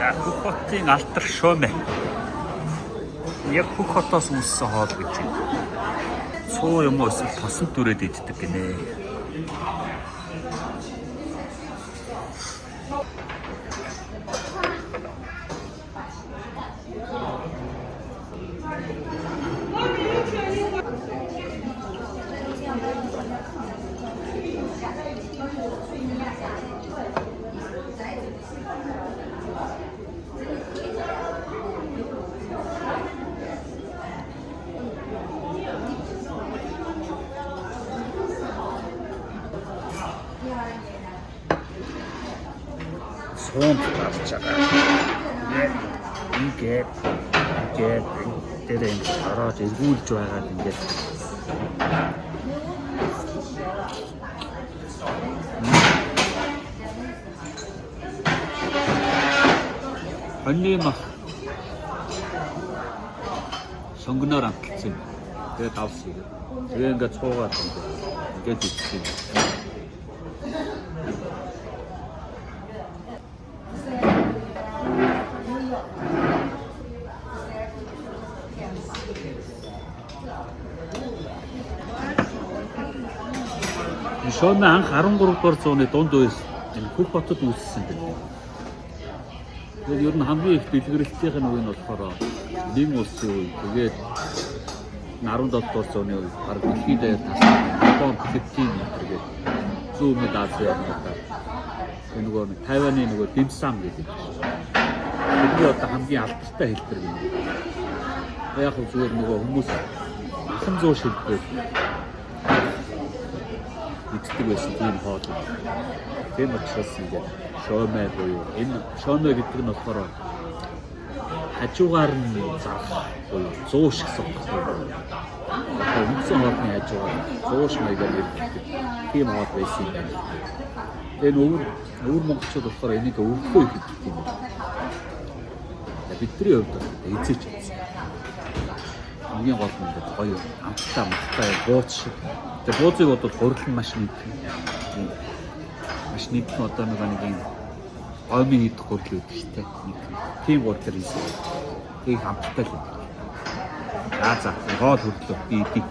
За Хүүхбаттын алтар шуумэ. Яг Хүүхбаттаас үүссэн хоол гэж байна. Цуу юм уу эсвэл тосон дүрээд иддэг гинэ. Суунд гарч байгаа. Ингээд дээр энэ ороод эргүүлж байгаад ингээд Хоньны мах сонгоноор амталсан. Тэгээд давсан. Тэгээ ингээд цуугаад ингээд идсэн. Шуумэ анх 13 дугаар зууны дунд үеэс энэ Хүүхбаттад үүссэн гэдэг. Тэгээд ер нь хамгийн их дэлгэрэлтийнх нь үе нь болохоор нэг улсын үе. Тэгээд 17 дугаар зууны үе харин дэлхийд даяар тассан Япон, Филиппин гэдэг зүүн өмнөд Ази орнуудаар энэ нөгөө Тайваны нөгөө димсам гэдэг. Тэрний одоо хамгийн алдартай хэлбэр юм. Яг л зүгээр нөгөө хүмүүс ахан зуу шилбэл иддэг байсан тийм хоол. Тийм учраас ингээд шуумэ буюу энэ шуумэ гэдэг нь болохоор хажуугаар нь зарах буюу 100 шиг согтдог. Одоо үндсэн хоолны хажуугаар 100 шиг маягаар ирдэг тийм хоол байсан юм байна. Энэ өвөр монголчууд болохоор энийг өвгөө гэдэг юм байна. Бидний хувьд эзэж чадсан. Хамгийн гол нь ингээд гоё амттай махтай бууз шиг. Тэгээ буузыг бодвол хурлан маш нэгтгэв. Маш нэгтгэн одоо нэг юм гомын идэх хурл үүдэх штэ. Тийм гол төр хийсэн. Тэг амттай л. За хоол хөрлөө би.